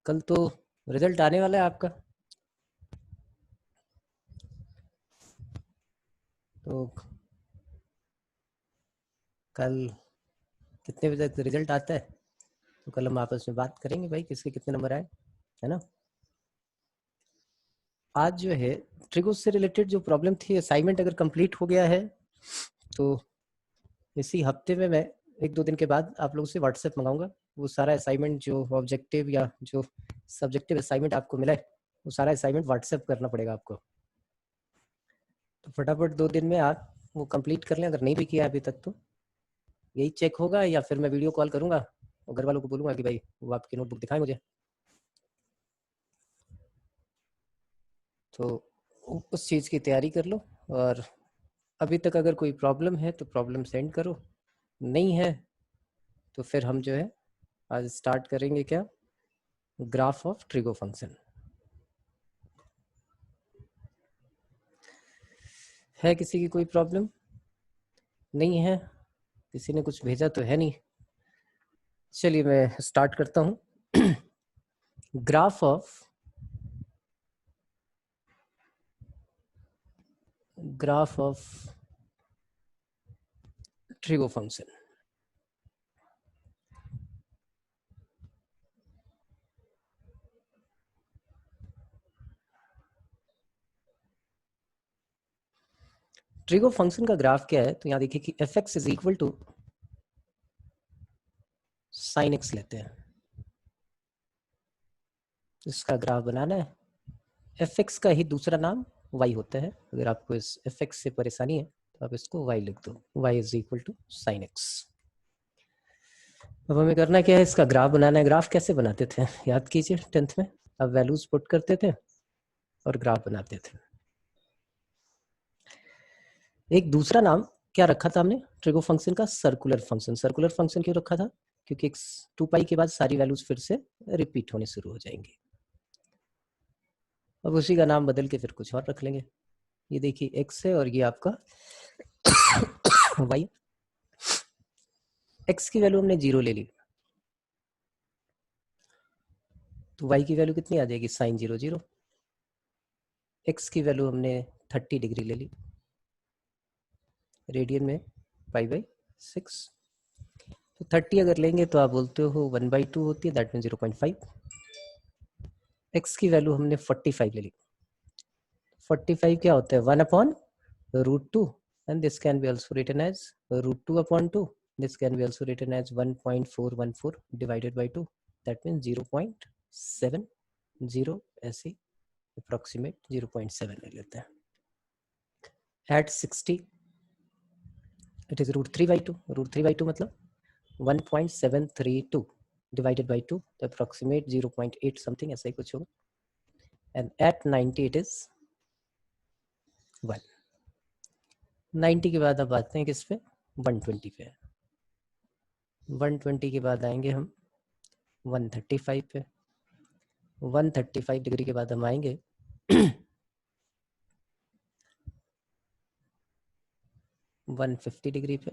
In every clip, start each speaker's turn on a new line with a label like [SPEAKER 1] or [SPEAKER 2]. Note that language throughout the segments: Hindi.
[SPEAKER 1] कल तो रिजल्ट आने वाला है आपका, तो कल कितने बजे तक रिजल्ट आता है तो कल हम आपस में बात करेंगे भाई किसके कितने नंबर आए, है ना। आज जो है ट्रिगोस से रिलेटेड जो प्रॉब्लम थी, असाइनमेंट अगर कंप्लीट हो गया है तो इसी हफ्ते में मैं 1-2 दिन के बाद आप लोगों से व्हाट्सएप मंगाऊंगा। वो सारा असाइनमेंट जो ऑब्जेक्टिव या जो सब्जेक्टिव असाइनमेंट आपको मिला है वो सारा असाइनमेंट व्हाट्सएप करना पड़ेगा आपको। तो फटाफट 2 दिन में आप वो कंप्लीट कर लें। अगर नहीं भी किया अभी तक तो यही चेक होगा, या फिर मैं वीडियो कॉल करूंगा और घर वालों को बोलूंगा कि भाई वो आपकी नोटबुक दिखाएं मुझे। तो उस चीज़ की तैयारी कर लो। और अभी तक अगर कोई प्रॉब्लम है तो प्रॉब्लम सेंड करो, नहीं है तो फिर हम जो है आज स्टार्ट करेंगे क्या, ग्राफ ऑफ ट्रिगो फंक्शन। है किसी की कोई प्रॉब्लम? नहीं है, किसी ने कुछ भेजा तो है नहीं। चलिए मैं स्टार्ट करता हूँ। Graph of trigo function. Trigo function का ग्राफ क्या है, तो यहाँ देखिए कि f x is equal to sine x लेते हैं, इसका ग्राफ बनाना है। एफ एक्स का ही दूसरा नाम वाई होता है। अगर आपको इस एफ एक्स से परेशानी है तो आप इसको वाई लिख दो, y is equal to sine x. अब हमें करना क्या है, इसका ग्राफ बनाना है। ग्राफ कैसे बनाते थे याद कीजिए, 10th में अब वैल्यूज पुट करते थे और ग्राफ बनाते थे। एक दूसरा नाम क्या रखा था हमने ट्रिगो फंक्शन का, सर्कुलर फंक्शन। सर्कुलर फंक्शन क्यों रखा था, क्योंकि 2 पाई के बाद सारी वैल्यूज फिर से रिपीट होने शुरू हो जाएंगी। अब उसी का नाम बदल के फिर कुछ और रख लेंगे। ये देखिए एक्स है और ये आपका वाई। एक्स की वैल्यू हमने 0 ले ली तो वाई की वैल्यू कितनी आ जाएगी, साइन 0 0। एक्स की वैल्यू हमने 30 डिग्री ले ली, रेडियन में π/6। तो 30 अगर लेंगे तो आप बोलते हो 1/2 होती है, दैट मीन 0.5। एक्स की वैल्यू हमने 45 ले ली। 45 क्या होता है, 1/√2, and this can be also written as √2/2. This can be also written as 1.414 divided by 2, that means 0.70, ऐसे अप्रोक्सीमेट 0.7 ले लेते हैं। At 60 it is √3/2, √3/2 मतलब 1.732 divided by 2, तो approximate 0.8 something ऐसा ही कुछ होगा। And at 90 it is 1। 90 के बाद अब आते हैं किस पे, 120 पे। 120 के बाद आएंगे हम 135 पे। 135 डिग्री के बाद हम आएंगे 150 डिग्री पे।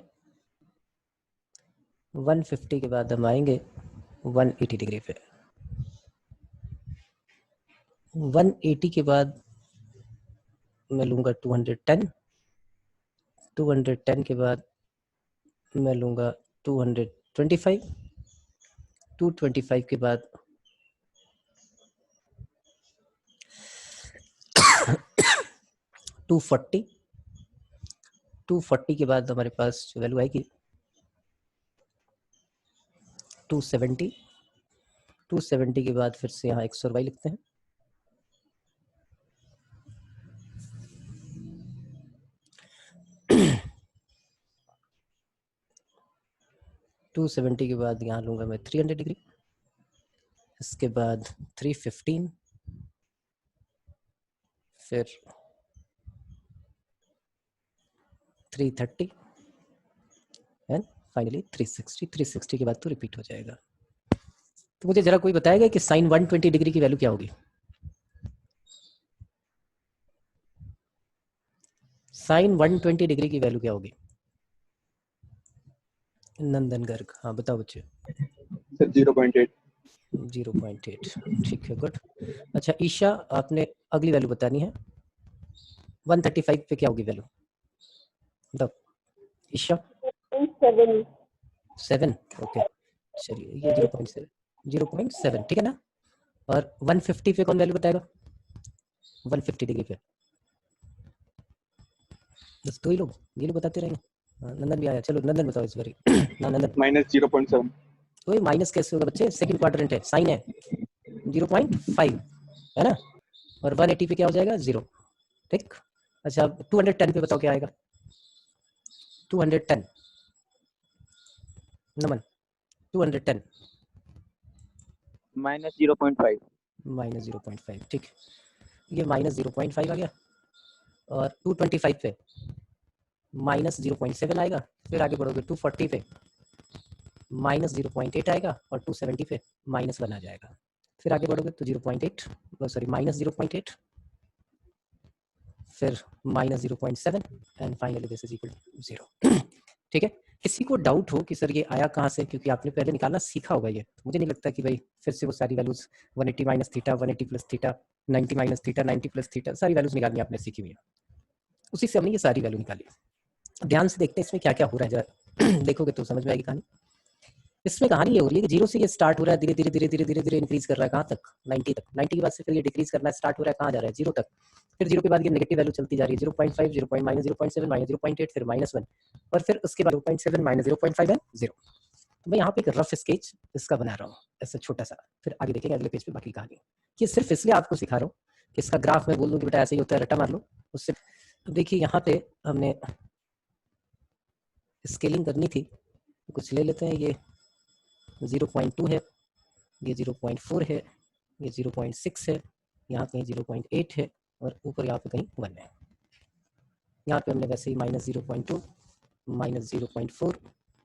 [SPEAKER 1] 150 के बाद हम आएंगे 180 डिग्री पे। 180 के बाद मैं लूँगा 210। 210 के बाद मैं लूँगा 225। 225 के बाद 240। 240 के बाद हमारे पास जो वैल्यू आएगी 270। 270 के बाद फिर से यहाँ एक्स और वाई लिखते हैं। 270 के बाद यहाँ लूँगा मैं 300 डिग्री। इसके बाद 315, फिर 330 एंड फाइनली 360। 360 के बाद तो रिपीट हो जाएगा। तो मुझे जरा कोई बताएगा कि साइन 120 डिग्री की वैल्यू क्या होगी। साइन 120 डिग्री की वैल्यू क्या होगी, नंदन गर्ग? हाँ बताओ बच्चे।
[SPEAKER 2] सर 0.8।
[SPEAKER 1] 0.8, ठीक है, गुड। अच्छा ईशा, आपने अगली वैल्यू बतानी है। 135 पे क्या होगी वैल्यू बताओ ईशा। 7, ओके, चलिए ये 0.7, ठीक है ना। और 150 पे कौन वैल्यू बताएगा? 150 डिग्री पे बस 2 ही लोग, ये लोग बताते रहेंगे। नंदन भी आया, चलो नंदन बताओ इस बारी। ना नंदन,
[SPEAKER 2] -0.7।
[SPEAKER 1] तो ये माइनस कैसे होगा बच्चे? सेकंड क्वाड्रेंट है, साइन है, 0.5 है ना। और 180 पे क्या हो जाएगा? 0, ठीक। अच्छा 210 पे बताओ क्या आएगा? 210 नमन, 210
[SPEAKER 2] -0.5।
[SPEAKER 1] -0.5, ठीक, ये -0.5 आ गया। और 225 पे -0.7 आएगा। फिर आगे बढ़ोगे 240 पे -0.8 आएगा। और 270 पे -1 आ जाएगा। फिर आगे बढ़ोगे तो 0.8, सॉरी -0.8, फिर -0.7 and finally this is equal to 0। ठीक है। किसी को डाउट हो कि सर ये आया कहाँ से, क्योंकि आपने पहले निकालना सीखा होगा ये, मुझे नहीं लगता कि भाई फिर से वो सारी values 180 minus theta, 180 plus theta, 90 minus theta, 90 plus theta, सारी वैल्यूज निकालनी आपने सीखी हुई है, उसी से हमने ये सारी वैल्यू निकाली। ध्यान से देखते हैं इसमें क्या क्या हो रहा है, जरा देखोगे तो समझ में आएगी कहानी। इसमें कहानी ये हो रही है कि 0 से ये स्टार्ट हो रहा है, धीरे धीरे धीरे धीरे धीरे धीरे इंक्रीज कर रहा है, कहाँ तक? 90 तक। 90 के बाद से फिर ये डिक्रीज करना स्टार्ट हो रहा है, कहाँ जा रहा है? 0 तक। फिर 0 के बाद ये नेगेटिव वैल्यू चलती जा रही है, 0.5, 0. -0.7, -0.8, फिर -1, और फिर उसके बाद 0.7, -0.5 है 0। तो मैं यहाँ पे एक रफ स्केच इसका बना रहा हूँ, ऐसा छोटा सा, फिर आगे देखेंगे अगले पेज पे बाकी कहानी। ये सिर्फ इसलिए आपको सिखा रहा हूँ कि इसका ग्राफ में बोल दूँ कि बेटा ऐसे ही होता है, रट्टा मार लो उससे। तो देखिए यहाँ पे हमने स्केलिंग करनी थी, कुछ ले लेते हैं। ये 0.2 है, ये 0.4 है, ये 0.6 है, यहाँ कहीं 0.8 है, और ऊपर यहाँ पे कहीं 1 है। यहाँ पे हमने वैसे ही -0.2, -0.4,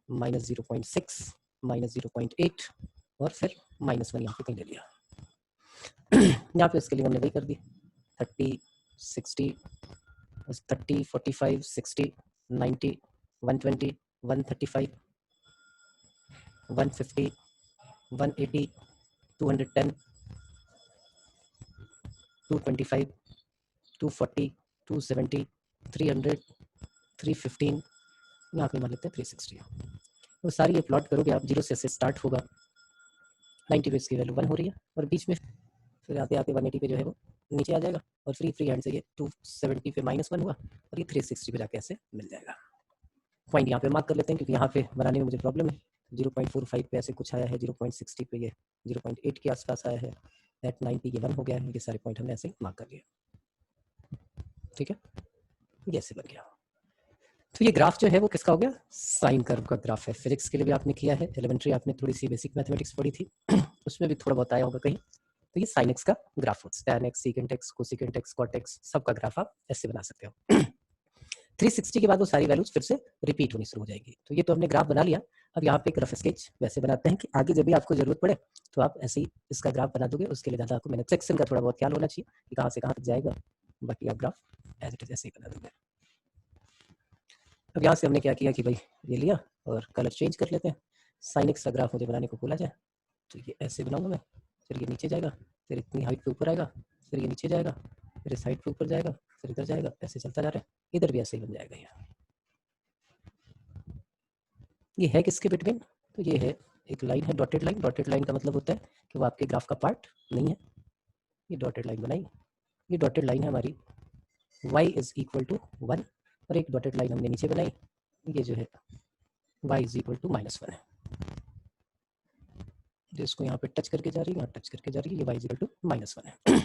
[SPEAKER 1] -0.6, -0.8 और फिर -1 यहाँ पे कहीं ले लिया। यहाँ पे इसके लिए हमने वही कर दी, 30, 60, 30, 45, 60, 90, 120, 135, 150, 180, 210, 225, 240, 270, 300, 315, यहाँ पे मान लेते हैं 360। तो सारी ये प्लॉट करोगे आप, 0 से स्टार्ट होगा, 90 पे इसकी वैल्यू 1 हो रही है, और बीच में फिर आते आते 180 पे जो है वो नीचे आ जाएगा, और फ्री हैंड से ये 270 पे -1 हुआ, और ये 360 पे जाके ऐसे मिल जाएगा। पॉइंट यहाँ पे मार्क कर लेते हैं, क्योंकि यहाँ पे बनाने में मुझे प्रॉब्लम है। 0.45 पे ऐसे कुछ आया है, 0.60 पे ये 0.8 के आसपास आया है, एट 90 ये 1 हो गया है। ये सारे पॉइंट हमने ऐसे मार्क कर लिए, ठीक है, ये ऐसे बन गया। तो ये ग्राफ जो है वो किसका हो गया? साइन कर्व का ग्राफ है। फिजिक्स के लिए भी आपने किया है, एलिमेंट्री आपने थोड़ी सी बेसिक मैथमेटिक्स पढ़ी थी उसमें भी थोड़ा बहुत आया होगा कहीं। तो ये साइन एक्स का ग्राफ होता है, tan x, secant x, cosecant x, cot x, सबका ग्राफ आप ऐसे बना सकते हो। 360 के बाद वो सारी वैल्यूज फिर से रिपीट होनी शुरू हो जाएगी। तो ये तो हमने ग्राफ बना लिया। अब यहाँ पे एक रफ स्केच वैसे बनाते हैं कि आगे जब भी आपको जरूरत पड़े तो आप ऐसे ही इसका ग्राफ बना दोगे। उसके लिए ज़्यादा आपको मैंने सेक्शन का थोड़ा बहुत ख्याल होना चाहिए कि कहाँ से कहाँ तक जाएगा, बाकी आप ग्राफ एज इट इज ऐसे ही बना दोगे। अब यहाँ से हमने क्या किया कि भाई ये लिया और कलर चेंज कर लेते हैं। साइन एक्स का ग्राफ मुझे बनाने को बोला जाए तो ये ऐसे बनाऊंगा मैं, फिर ये नीचे जाएगा, फिर इतनी हाइट पे ऊपर आएगा, फिर ये नीचे जाएगा, फिर इस हाइट पे ऊपर जाएगा, फिर इधर जाएगा, ऐसे चलता जा रहा है। इधर भी ऐसे ही बन जाएगा। ये है किसके बिटवीन? तो ये है एक लाइन है, डॉटेड लाइन। डॉटेड लाइन का मतलब होता है कि वो आपके ग्राफ का पार्ट नहीं है। ये डॉटेड लाइन बनाई, ये डॉटेड लाइन है हमारी y इज इक्वल टू 1, और एक डॉटेड लाइन हमने नीचे बनाई, ये जो है y इज इक्वल टू -1 है, जो इसको यहाँ पे टच करके जा रही है, यहाँ टच करके जा रही है, ये y इज इक्वल टू -1 है।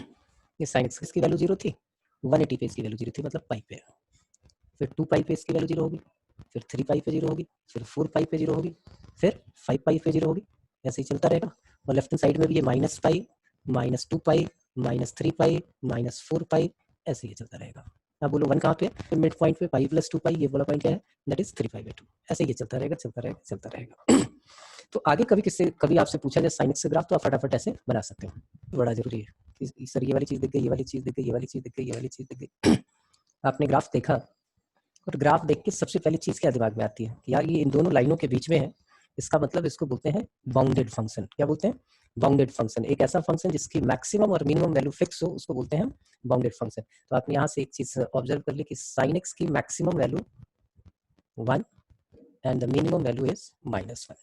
[SPEAKER 1] ये साइन एक्स की वैल्यू 0 थी, 180 पे इसकी वैल्यू 0 थी, मतलब पाई पे। फिर 2 पाई पे इसकी वैल्यू 0 होगी, फिर 3 पाई पे 0 होगी, फिर 4 पाई पे 0 होगी, फिर 5 पाई पे 0 होगी, ऐसे ही चलता रहेगा। और लेफ्ट हैंड साइड में भी ये -पाई, -2 पाई, -3 पाई, -4 पाई, ऐसे ही चलता रहेगा। अब बोलो 1 कहाँ पे है? मिड पॉइंट पे, पाई प्लस 2 पाई, ये वाला पॉइंट क्या है? That is 3 pi by 2। ऐसे ही चलता रहेगा, चलता रहेगा, चलता रहेगा। तो आगे कभी आपसे पूछा जाए साइन एक्स से ग्राफ, तो आप फटाफट ऐसे बना सकते हो। बड़ा जरूरी है कि सर ये वाली चीज दिख गई, ये वाली चीज दिख गई, ये वाली चीज दिख गई, ये वाली चीज दिख गई। आपने ग्राफ देखा, और ग्राफ देख के सबसे पहली चीज क्या दिमाग में आती है कि यार ये इन दोनों लाइनों के बीच में है, इसका मतलब इसको बोलते हैं बाउंडेड फंक्शन। क्या बोलते हैं? बाउंडेड फंक्शन, एक ऐसा फंक्शन जिसकी मैक्सिमम और मिनिमम वैल्यू फिक्स हो उसको बोलते हैं हम बाउंडेड फंक्शन। तो आपने यहाँ से एक चीज ऑब्जर्व कर ली कि साइन एक्स की maximum value 1 and the minimum value is -1,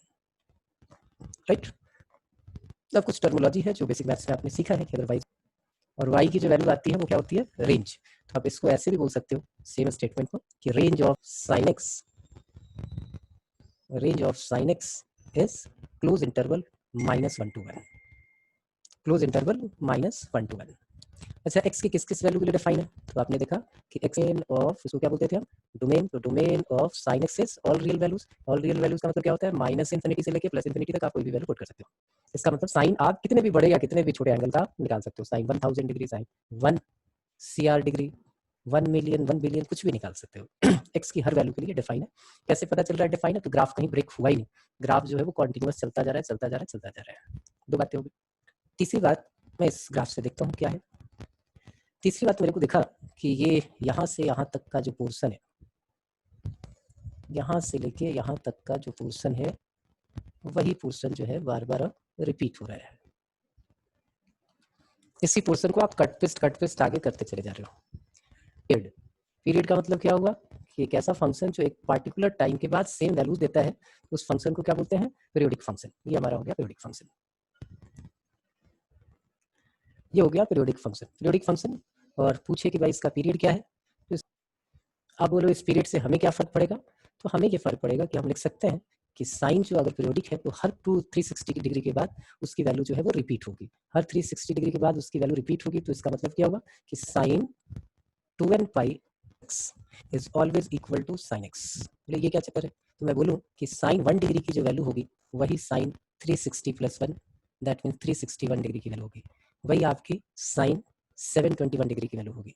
[SPEAKER 1] right. अब कुछ टर्मिनोलॉजी है जो बेसिक मैथ्स में आपने सीखा है कि अदरवाइज, और y की जो वैल्यू आती है वो क्या होती है, रेंज। तो आप इसको ऐसे भी बोल सकते हो सेम स्टेटमेंट को कि range of sine x is close interval -1 to 1, close interval -1 to 1। अच्छा, x की किस किस वैल्यू के लिए डिफाइन है, तो आपने देखा कि x ऑफ, इसको क्या बोलते थे हम, डोमेन। तो domain of sine x is all real values. All real values का मतलब क्या होता है, -∞ से लेके +∞ तक आप कोई भी वैल्यू पुट कर सकते हो। इसका मतलब साइन आप कितने भी बड़े या कितने भी छोटे एंगल का निकाल सकते हो, sine 1000 degree, sine 1 CR degree, 1 million, 1 billion, कुछ भी निकाल सकते हो। x की हर वैल्यू के लिए डिफाइन है। कैसे पता चल रहा है डिफाइन है, तो ग्राफ कहीं ब्रेक हुआ ही नहीं, ग्राफ जो है वो कॉन्टिन्यूअस चलता जा रहा है, चलता जा रहा है, चलता जा रहा है। दो बातें होगी। तीसरी बात, मैं इस ग्राफ से देखता हूँ क्या है। तीसरी बात मेरे को दिखा कि ये यहाँ से यहाँ तक का जो पोर्शन है, यहाँ से लेके यहाँ तक का जो पोर्शन है, वही पोर्शन जो है बार बार रिपीट हो रहा है। इसी पोर्शन को आप कट पेस्ट आगे करते चले जा रहे हो। पीरियड का मतलब क्या हुआ कि एक ऐसा फंक्शन जो एक पार्टिकुलर टाइम के बाद सेम वैल्यूज देता है, उस फंक्शन को क्या बोलते हैं, पीरियोडिक फंक्शन। ये हमारा हो गया पीरियोडिक फंक्शन, ये हो गया पीरियोडिक फंक्शन। पीरियोडिक फंक्शन, और पूछे कि भाई इसका पीरियड क्या है, तो आप बोलो इस पीरियड से हमें क्या फर्क पड़ेगा, तो हमें ये फर्क पड़ेगा कि हम लिख सकते हैं कि साइन जो अगर पीरियोडिक है तो हर 360 डिग्री के बाद उसकी वैल्यू जो है वो रिपीट होगी। हर 360 डिग्री के बाद उसकी वैल्यू रिपीट होगी, तो इसका मतलब क्या होगा कि sine 2n pi x is always equal to sine x। ये क्या चक्कर है, तो मैं बोलूँ कि साइन 1 डिग्री की जो वैल्यू होगी वही साइन 360 + 1, दैट मीन्स 361 डिग्री की वैल्यू होगी, वही आपकी साइन 721 डिग्री की वैल्यू होगी।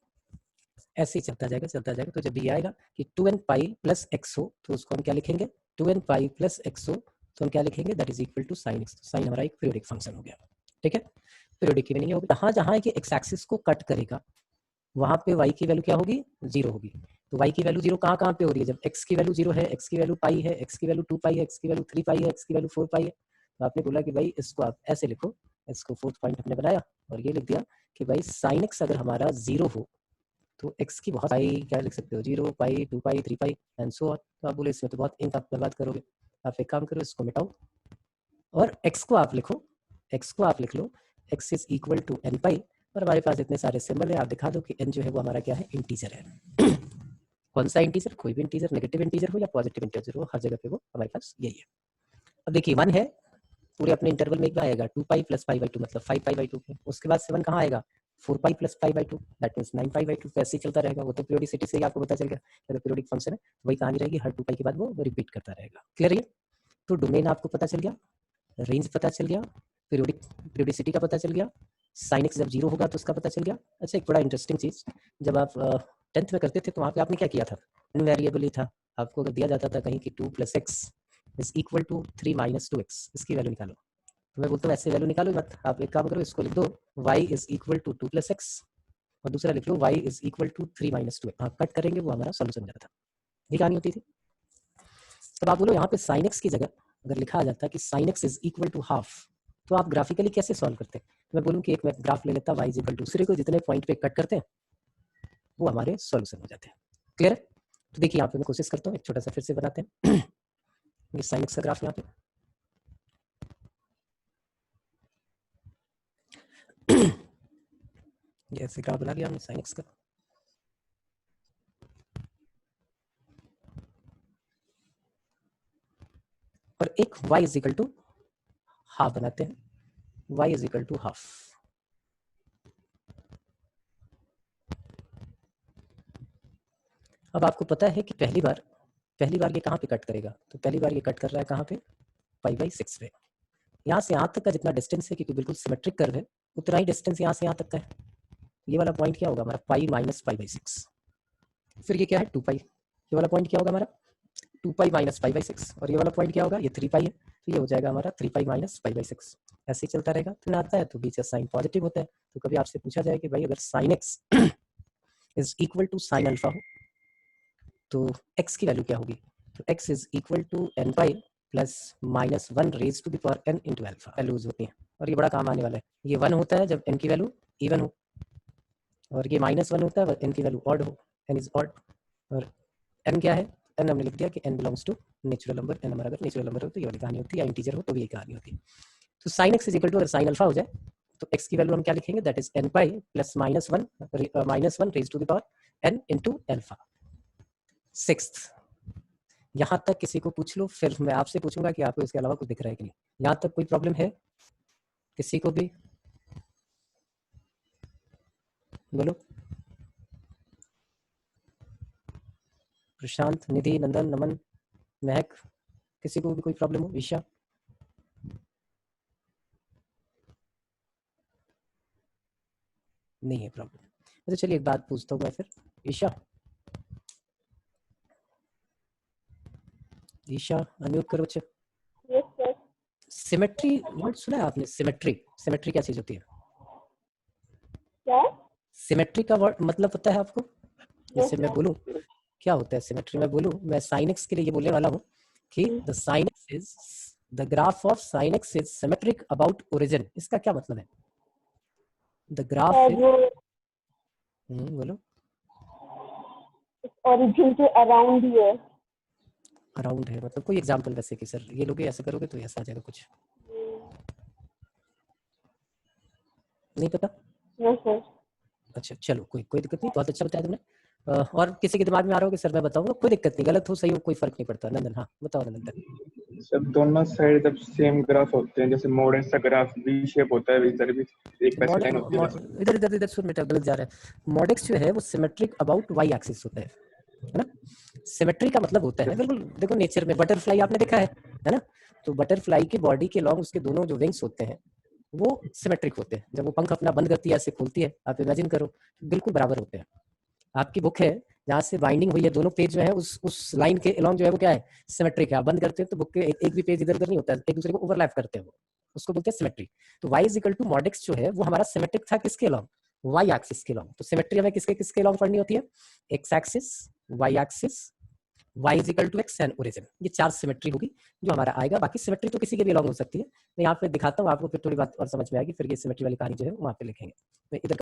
[SPEAKER 1] ऐसे ही चलता जाएगा, चलता जाएगा। तो जब भी आएगा कि 2n पाई + x हो, तो उसको हम क्या लिखेंगे, 2n पाई + x हो तो हम क्या लिखेंगे, that is equal to sine x। Sine हमारा एक पीरियोडिक फंक्शन हो गया, ठीक है। पीरियोडिक की मीनिंग होगी जहाँ जहाँ कि x एक्सिस को कट करेगा वहां पे y की वैल्यू क्या होगी, 0 होगी। तो y की वैल्यू 0 कहाँ कहाँ पे हो रही है, जब x की वैल्यू 0 है, x की वैल्यू पाई है, x की वैल्यू 2 पाई है, x की वैल्यू 3 पाई है, x की वैल्यू 4 पाई है। तो आपने बोला कि भाई इसको आप ऐसे लिखो, इसको 4th पॉइंट हमने बनाया और ये लिख दिया कि भाई साइन x अगर हमारा 0 हो तो x की बहुत पाई क्या लिख सकते हो, 0 पाई, 2 पाई, 3 पाई एंड सो ऑन। तो आप बोले इसमें तो बहुत इंक आप बर्बाद करोगे, आप एक काम करो इसको मिटाओ और x को आप लिखो, x को आप लिख लो x is equal to n pi, और हमारे पास इतने सारे सिंबल है, आप दिखा दो कि n जो है वो हमारा क्या है, इंटीजर है। कौन सा इंटीजर, कोई भी इंटीजर, नेगेटिव इंटीजर हो या पॉजिटिव इंटीजर हो, हर जगह पे वो हमारे पास यही है। अब देखिए 1 है, पूरे अपने इंटरवल में एक बार आएगा 2 पाई + पाई/2 मतलब 5 पाई/2, उसके बाद 7 कहाँ आएगा, 4 पाई + पाई/2 दैट मींस 9 पाई/2। ऐसे ही चलता रहेगा। वो तो पीरियोडिसिटी से ही आपको पता चल गया, अगर पीरियोडिक फंक्शन है वही कहानी रहेगी, हर 2 पाई के बाद वो रिपीट करता रहेगा। क्लियर है। तो डोमेन आपको पता चल गया, रेंज पता चल गया, पीरियोडिसिटी का पता चल गया, साइन एक्स जब 0 होगा तो उसका पता चल गया। अच्छा, एक बड़ा इंटरेस्टिंग चीज, जब आप 10th में करते थे तो वहाँ पे आपने क्या किया था, इनवेरिएबल ही था। आपको अगर दिया जाता था कहीं कि 2 + x is equal to 3 - 2x, इसकी वैल्यू निकालो, तो मैं बोलता हूँ ऐसे वैल्यू निकालो मत, आप एक काम करो इसको लिख दो y is equal to 2 + x और दूसरा लिख लो y is equal to 3 - 2x। हाँ, कट करेंगे वो हमारा सोल्यूशन हो जाता था, ये कहानी होती थी। तब आप बोलो यहाँ पे साइन एक्स की जगह अगर लिखा आ जाता कि sine x is equal to half, तो आप ग्राफिकली कैसे सॉल्व करते हैं। मैं बोलूँ कि एक मैं ग्राफ ले लेता y इज इक्वल टू, दूसरे को जितने पॉइंट पे कट करते हैं वो हमारे सॉल्यूशन हो जाते हैं। क्लियर है। तो देखिए यहाँ पे मैं कोशिश करता हूँ, एक छोटा सा फिर से बनाते हैं। ये साइन एक्स का ग्राफ यहाँ पे ये ऐसे ग्राफ बना लिया हमने साइन एक्स का, और एक y is equal to half बनाते हैं, y is equal to half. अब आपको पता है कि पहली बार ये कहाँ पे कट करेगा, तो पहली बार ये कट कर रहा है कहाँ पे, π/6 पे। यहाँ से यहाँ तक का जितना डिस्टेंस है, क्योंकि बिल्कुल सिमेट्रिक कर्व है, उतना ही डिस्टेंस यहाँ से यहाँ तक का है। ये वाला पॉइंट क्या होगा हमारा, पाई माइनस π/6। फिर ये क्या है 2 पाई, ये वाला पॉइंट क्या होगा हमारा 2 पाई माइनस π/6, और ये वाला पॉइंट क्या होगा, ये 3 पाई है, तो ये हो जाएगा हमारा 3 पाई माइनस π/6। ऐसे ही चलता रहेगा। तो आता है तो बीच का साइन पॉजिटिव होता है, तो कभी आपसे पूछा जाए कि भाई अगर sine x is equal to sine alpha हो तो x की वैल्यू क्या होगी, तो x is equal to n pi plus -1 raise to the power n into alpha values होती हैं। और ये बड़ा काम आने वाला है। ये 1 होता है जब n की वैल्यू इवन हो, और ये -1 होता है n की वैल्यू ऑड हो, n इज ऑड। और n क्या है, n हमने लिख दिया कि n belongs to natural number. n हमारा अगर नेचुरल नंबर हो तो ये वाली कहानी होती है, या इंटीजर हो तो भी ये कहानी होती है। तो sin x is equal to, अगर sin अल्फा हो जाए तो x की वैल्यू हम क्या लिखेंगे, that is n pi plus -1 raise to the power n into alpha. Sixth, यहाँ तक किसी को पूछ लो, फिर मैं आपसे पूछूंगा कि आपको इसके अलावा कुछ दिख रहा है कि नहीं। यहाँ तक कोई प्रॉब्लम है किसी को भी? बोलो। प्रशांत, निधि, नंदन, नमन, महक, किसी को भी कोई प्रॉब्लम हो? ईशा? नहीं है प्रॉब्लम। तो चलिए एक बात पूछता हूँ मैं फिर। ईशा, ईशा अनम्यूट करो बच्चे।
[SPEAKER 2] Yes sir.
[SPEAKER 1] सिमेट्री वर्ड सुना है आपने? सिमेट्री, सिमेट्री क्या चीज होती है?
[SPEAKER 2] क्या?
[SPEAKER 1] सिमेट्री का वर्ड मतलब पता है आपको? जैसे
[SPEAKER 2] यस
[SPEAKER 1] मैं बोलूं क्या होता है सिमेट्री, मैं बोलूं, मैं sin x के लिए ये बोलने वाला हूँ कि the sin x is the graph of sin x is symmetric about origin. इसका क्या मतलब है? द ग्राफ
[SPEAKER 2] सर,
[SPEAKER 1] इज,
[SPEAKER 2] वो
[SPEAKER 1] बोलो।
[SPEAKER 2] ओरिजिन के अराउंड ही है।
[SPEAKER 1] अराउंड है मतलब कोई एग्जांपल वैसे कि सर ये लोगे ऐसे करोगे तो ऐसा आ जाएगा कुछ? नहीं पता?
[SPEAKER 2] Yes sir.
[SPEAKER 1] अच्छा चलो, कोई कोई दिक्कत नहीं, बहुत अच्छा बताया तुमने। और किसी के दिमाग में आ रहा हो कि सर मैं बताऊंगा, कोई दिक्कत नहीं, गलत हो सही हो कोई फर्क नहीं पड़ता। नंदन, हाँ बताओ नंदन।
[SPEAKER 3] सब दोनों साइड जब सेम ग्राफ होते हैं, जैसे मॉडर्न सा ग्राफ वी शेप होता है, इधर भी एक पैसे लाइन होती है।
[SPEAKER 1] इधर इधर इधर सुन बेटा, गलत जा रहा है। मॉडेक्स जो है वो सिमेट्रिक अबाउट वाई एक्सिस होता है ना? सिमेट्री का मतलब होता है बिल्कुल, देखो नेचर में बटरफ्लाई आपने देखा है ना? तो बटरफ्लाई की बॉडी के लॉन्ग उसके दोनों जो विंग्स होते हैं वो सिमेट्रिक होते हैं। जब वो पंख अपना बंद करती है ऐसे खोलती है, आप इमेजिन करो, बिल्कुल बराबर होते हैं। आपकी बुक है जहाँ से बाइंडिंग हुई है, दोनों पेज जो है उस लाइन के अलॉन्ग जो है वो क्या है, सिमेट्रिक है। आप बंद करते हैं तो बुक के एक भी पेज इधर उधर नहीं होता है, एक दूसरे को ओवरलैप करते हैं, वो उसको बोलते हैं सिमेट्री। तो y is equal to mod x जो है वो हमारा सिमेट्रिक था किसके अलॉन्ग? y एक्सिस के अलॉन्ग। तो सिमेट्री हमें किसके किसके अलॉन्ग पढ़नी होती है? x axis, y axis, y is equal to x and origin. ये 4 सिमेट्री होगी जो हमारा आएगा। बाकी सिमेट्री तो किसी के भी अलॉन्ग हो सकती है। मैं यहाँ पे दिखाता हूँ आपको, फिर थोड़ी बात और समझ में आएगी, फिर ये सिमेट्री वाली कहानी जो है वहाँ पे लिखेंगे। मैं इधर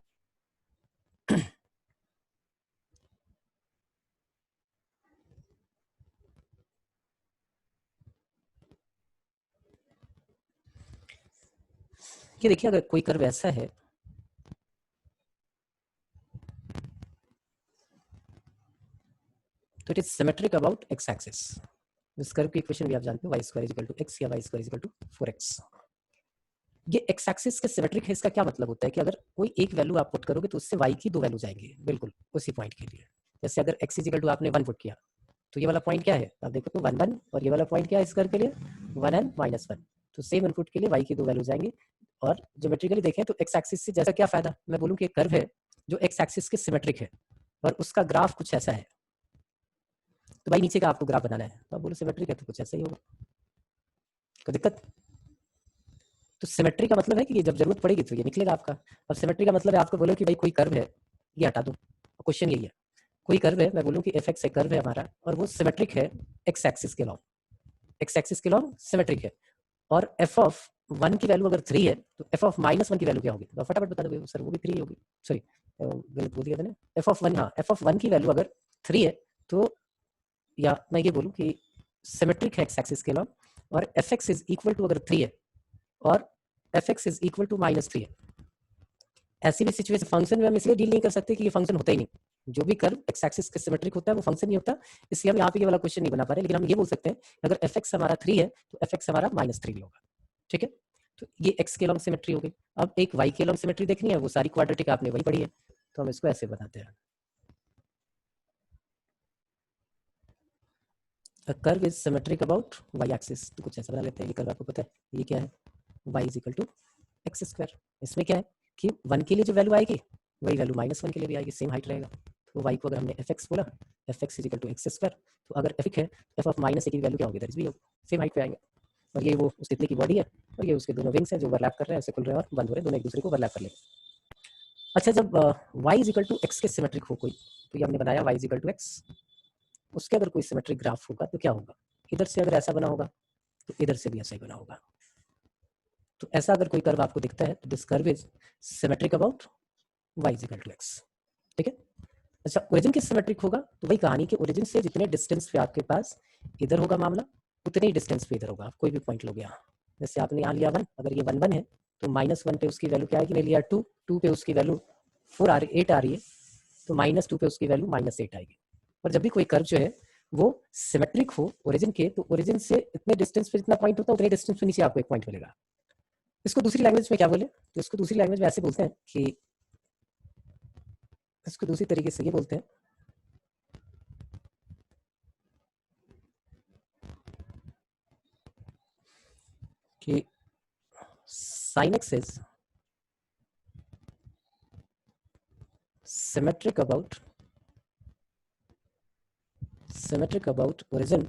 [SPEAKER 1] ये देखिए, अगर कोई कर्व ऐसा है तो it is symmetric about x axis. इस कर्व की इक्वेशन भी आप जानते हो, y square is equal to x या y square is equal to 4x। ये x एक्सिस के सिमेट्रिक है, इसका क्या मतलब होता है कि अगर कोई एक वैल्यू आप पुट करोगे तो उससे y की 2 वैल्यू जाएंगी बिल्कुल उसी पॉइंट के लिए। जैसे अगर x इज इक्वल टू आपने 1 पुट किया तो ये वाला पॉइंट क्या है, आप देखो तो 1 1, और ये वाला पॉइंट क्या है इस कर्व के लिए, 1 and -1। तो सेम इनपुट के लिए y की 2 वैल्यू जाएंगी। और ज्योमेट्रिकली देखें तो x एक्सिस से जैसा क्या फायदा, मैं बोलूं कि एक कर्व है जो x एक्सिस के सिमेट्रिक है और उसका ग्राफ कुछ ऐसा है, तो भाई नीचे का आपको ग्राफ बनाना है, तो आप बोलो सिमेट्रिक है तो कुछ ऐसा ही होगा, कोई दिक्कत? तो सिमेट्री का मतलब है कि ये जब जरूरत पड़ेगी तो ये निकलेगा आपका। अब सिमेट्री का मतलब है आपको बोलो कि भाई कोई कर्व है, ये हटा दो, क्वेश्चन यही है, कोई कर्व है, मैं बोलूं कि एफ एक्स कर्व है हमारा और वो सिमेट्रिक है एक्स एक्सिस के लॉन्ग, एक्स एक्सिस के लॉन्ग सिमेट्रिक है, और एफ ऑफ 1 की वैल्यू अगर 3 है तो एफ ऑफ -1 की वैल्यू क्या होगी? तो फटाफट बता दोगे सर वो भी 3 होगी, सॉरी गलत बोल दिया मैंने, एफ ऑफ 1, हाँ एफ ऑफ 1 की वैल्यू अगर 3 है तो, या मैं ये बोलूं कि सिमेट्रिक है एक्स एक्सिस के लॉन्ग और f x is equal to अगर 3 है और f x is equal to -3 है, ऐसी भी सिचुएशन फंक्शन में हम इसलिए डील नहीं कर सकते कि ये फंक्शन होता ही नहीं। जो भी कर्व एक्स एक्सिस के सिमेट्रिक होता है वो फंक्शन नहीं होता, इसलिए हम यहाँ पे ये वाला क्वेश्चन नहीं बना पा रहे। लेकिन हम ये बोल सकते हैं अगर एफ एक्स हमारा 3 है तो एफ एक्स हमारा -3 भी होगा, ठीक है? तो ये एक्स के लॉन्ग सिमेट्री हो गई। अब एक वाई के लॉन्ग सिमेट्री देखनी है, वो सारी क्वाड्रेटिक आपने वही पढ़ी है, तो हम इसको ऐसे बनाते हैं। A curve is symmetric about y axis, तो कुछ ऐसा बना लेते हैं। ये कर्व आपको पता है ये क्या है, y is equal to x square. इसमें क्या है कि 1 के लिए जो वैल्यू आएगी वही वैल्यू -1 के लिए भी आएगी, सेम हाइट रहेगा। तो y को अगर हमने एफ एक्स बोला, f x is equal to x square, तो अगर एफ है एफ ऑफ -a की वैल्यू क्या होगी, दैट इज भी सेम हाइट पे आएंगे। और ये वो उस तितली की बॉडी है और ये उसके दोनों विंग्स हैं जो ओवरलैप कर रहे हैं, ऐसे खुल रहे हैं और बंद हो रहे हैं, दोनों एक दूसरे को ओवरलैप कर लेंगे। अच्छा, जब y is equal to x के सिमेट्रिक हो कोई, तो ये हमने बनाया y is equal to x, उसके अगर कोई सिमेट्रिक ग्राफ होगा तो क्या होगा, इधर से अगर ऐसा बना होगा तो इधर से भी ऐसा ही बना होगा। तो ऐसा अगर कोई कर्व आपको दिखता है तो this curve is symmetric about y is equal to x, ठीक है। अच्छा, ओरिजिन किस सिमेट्रिक होगा, तो वही कहानी कि ओरिजिन से जितने डिस्टेंस पे आपके पास इधर होगा मामला, उतने ही डिस्टेंस पे इधर होगा। आप कोई भी पॉइंट लोगे यहाँ, जैसे आपने यहाँ लिया 1, अगर ये 1 1 है तो -1 पे उसकी वैल्यू क्या आएगी, मैं लिया 2, 2 पे उसकी वैल्यू 8 आ रही है, तो -2 पे उसकी वैल्यू -8 आएगी। और जब भी कोई कर्व जो है वो सिमेट्रिक हो ओरिजिन के, तो ओरिजिन से इतने डिस्टेंस पे जितना पॉइंट होता है उतने डिस्टेंस पे नीचे आपको एक पॉइंट मिलेगा। इसको दूसरी लैंग्वेज में क्या बोले, तो इसको दूसरी लैंग्वेज में ऐसे बोलते हैं कि, इसको दूसरी तरीके से ये बोलते हैं कि sin x is symmetric about origin,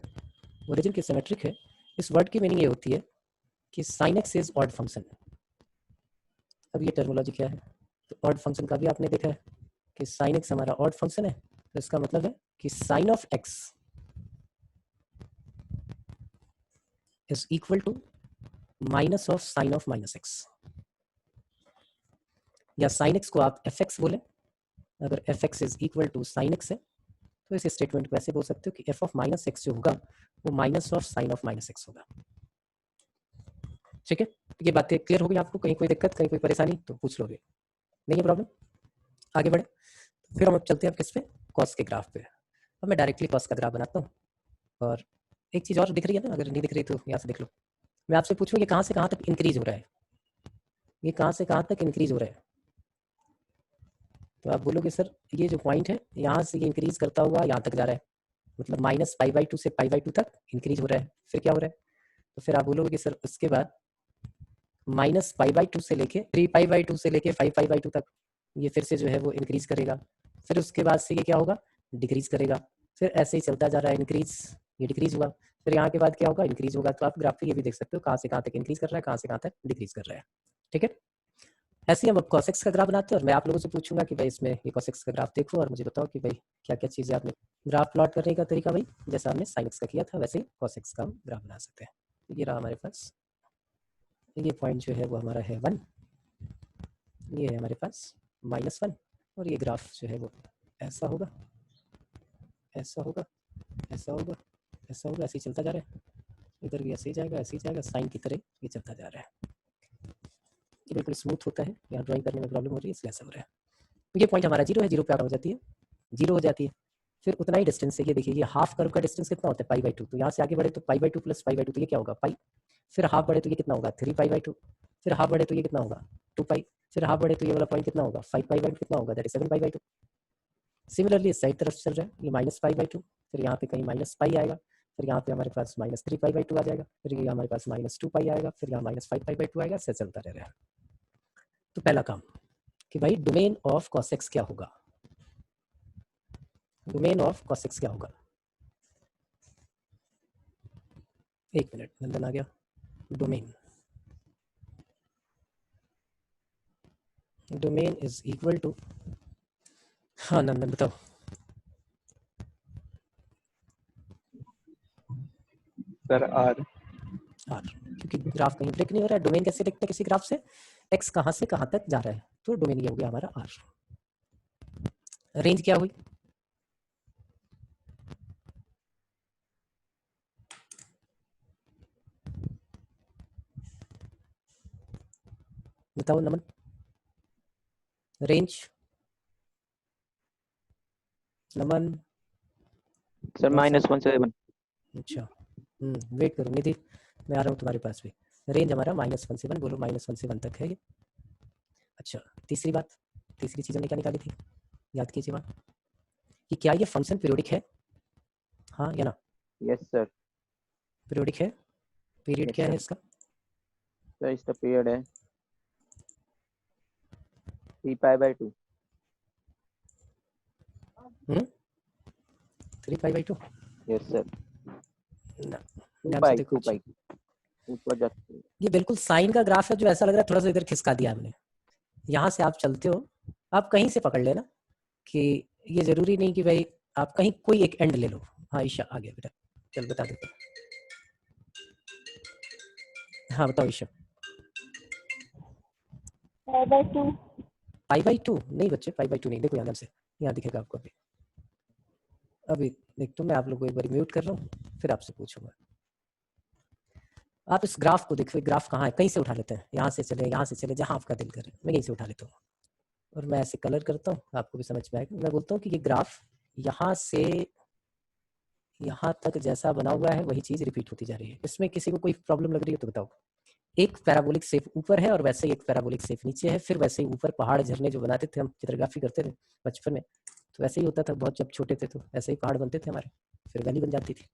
[SPEAKER 1] origin की सिमेट्रिक है। इस वर्ड की मीनिंग ये होती है कि sin x is odd function. अब ये टर्मिनोलॉजी क्या है, तो ऑड फंक्शन का भी आपने देखा है कि sin x हमारा ऑड फंक्शन है, तो इसका मतलब है कि sin of x is equal to minus of sine of -x, या sin x को आप fx बोले। अगर fx is equal to sin x है तो इस स्टेटमेंट को ऐसे बोल सकते हो कि f ऑफ -x जो होगा वो minus of sine of -x होगा, ठीक है। ये बातें क्लियर हो गई आपको, कहीं कोई दिक्कत, कहीं कोई परेशानी तो पूछ लोगे, नहीं है प्रॉब्लम। आगे बढ़े, फिर हम अब चलते हैं किस पे, कॉस के ग्राफ पे। अब मैं डायरेक्टली कॉस का ग्राफ बनाता हूँ, और एक चीज़ और दिख रही है ना, अगर नहीं दिख रही तो यहाँ से देख लो। मैं आपसे पूछूँ ये कहाँ से कहाँ तक इंक्रीज हो रहा है, ये कहाँ से कहाँ तक इंक्रीज हो रहा है, तो आप बोलोगे सर ये जो पॉइंट है यहाँ से ये इंक्रीज करता हुआ यहाँ तक जा रहा है, मतलब -π/2 से π/2 तक इंक्रीज हो रहा है। फिर क्या हो रहा है, तो फिर आप बोलोगे कि सर उसके बाद -π/2 से लेके 3π/2 से लेके 5π/2 तक ये फिर से जो है वो इंक्रीज करेगा। फिर उसके बाद से ये क्या होगा, डिक्रीज करेगा। फिर ऐसे ही चलता जा रहा है, इंक्रीज, ये डिक्रीज हुआ, फिर यहाँ के बाद क्या होगा, इंक्रीज होगा। तो आप ग्राफ पे ये भी देख सकते हो कहाँ से कहाँ तक इंक्रीज कर रहा है, कहाँ से कहाँ तक डिक्रीज कर रहा है, ठीक है। ऐसे ही हम अब cos x का ग्राफ बनाते हैं, और मैं आप लोगों से पूछूंगा कि भाई इसमें ये cos x का ग्राफ देखो और मुझे बताओ कि भाई क्या क्या चीज़ें आपने ग्राफ प्लॉट करने का तरीका भाई जैसा हमने sin x का किया था वैसे ही cos x का हम ग्राफ बना सकते हैं। ये रहा हमारे पास, ये पॉइंट जो है वो हमारा है 1, ये है हमारे पास -1, और ये ग्राफ जो है वो ऐसा होगा, ऐसा होगा, ऐसा होगा, ऐसा होगा, ऐसे ही चलता जा रहा है। इधर भी ऐसे ही जाएगा, ऐसे ही जाएगा, साइन की तरह ये चलता जा रहा है। ये बिल्कुल स्मूथ होता है, यहाँ ड्राइंग करने में प्रॉब्लम हो रही है इसलिए ऐसा हो रहा है। ये पॉइंट हमारा 0 है, 0 पे हो जाती है, 0 हो जाती है। फिर उतना ही डिस्टेंस है, ये देखिए ये हाफ कर्व का डिस्टेंस कितना होता है π/2, तो यहाँ से आगे बढ़े तो π/2 प्लस π/2, तो ये क्या होगा पाई। फिर हाफ बढ़े तो ये कितना होगा 3π/2, फिर हाफ बढ़े तो ये कितना होगा 2π, फिर हाफ बढ़े तो ये वाला पॉइंट कितना होगा 5π/2, कितना होगा दैट इज 7π/2। सिमिलरली इस साइड तरफ चल रहा है, ये -π/2, फिर यहाँ पे कहीं -π आएगा, फिर यहाँ पे हमारे पास -3π/2 आ जाएगा, फिर ये हमारे पास -2π आएगा, फिर यहाँ -5π/2 आएगा, ऐसे चलता रह रहा है। तो पहला काम कि भाई डोमेन ऑफ cos x क्या होगा, डोमेन ऑफ cos x क्या होगा। एक मिनट, नंदन आ गया। Domain, domain is equal to, हाँ नंदन बताओ।
[SPEAKER 3] सर आर,
[SPEAKER 1] क्योंकि ग्राफ कहीं ब्रेक नहीं हो रहा है, डोमेन कैसे देखते हैं किसी ग्राफ से, x कहाँ से कहाँ तक जा रहा है, तो डोमेन ये हो गया हमारा r। रेंज क्या हुई, बताओ नमन, रेंज नमन।
[SPEAKER 4] सर -1 से 1।
[SPEAKER 1] अच्छा वेट करो निधि, मैं आ रहा हूँ तुम्हारे पास भी। रेंज हमारा -1 से 1, बोलो -1 से 1 तक है ये। अच्छा तीसरी बात, तीसरी चीज़ हमने क्या निकाली थी, याद कीजिए वहाँ, कि क्या ये फंक्शन पीरियोडिक है, हाँ या ना।
[SPEAKER 4] यस सर,
[SPEAKER 1] पीरियोडिक है, पीरियड
[SPEAKER 4] Yes,
[SPEAKER 1] क्या है
[SPEAKER 4] sir.
[SPEAKER 1] इसका,
[SPEAKER 4] सर इसका पीरियड है 3π/2।
[SPEAKER 1] 3π/2,
[SPEAKER 4] यस सर,
[SPEAKER 1] ना
[SPEAKER 4] 2π
[SPEAKER 1] देखो।
[SPEAKER 4] 2π ऊपर जाते हैं।
[SPEAKER 1] ये बिल्कुल साइन का ग्राफ है, जो ऐसा लग रहा है थोड़ा सा इधर खिसका दिया हमने। यहाँ से आप चलते हो, आप कहीं से पकड़ लेना, कि ये जरूरी नहीं कि भाई आप कहीं कोई एक एंड ले लो। हाँ ईशा आ गया बेटा, चल बता देते। हाँ बताओ ईशा।
[SPEAKER 2] π/2
[SPEAKER 1] π/2 नहीं बच्चे, π/2 नहीं, देखो यहाँ से यहाँ दिखेगा आपको। अभी देख तो मैं आप लोगों को एक बार म्यूट कर रहा हूँ, फिर आपसे पूछूंगा। आप इस ग्राफ को देखो, ग्राफ कहाँ है, कहीं से उठा लेते हैं, यहाँ से चले, यहाँ से चले, जहाँ आपका दिल करे, मैं कहीं से उठा लेता हूँ और मैं ऐसे कलर करता हूँ, आपको भी समझ में आएगा। मैं बोलता हूँ कि ये ग्राफ यहाँ से यहाँ तक जैसा बना हुआ है वही चीज रिपीट होती जा रही है। इसमें किसी को कोई प्रॉब्लम लग रही है तो बताओ। एक पैराबोलिक शेप ऊपर है और वैसे ही एक पैराबोलिक शेप नीचे है, फिर वैसे ही ऊपर पहाड़ झरने जो बनाते थे हम, चित्रग्राफी करते थे बचपन में, तो वैसे ही होता था, बहुत जब छोटे थे तो ऐसे ही पहाड़ बनते थे हमारे, फिर वैली बन जाती थी।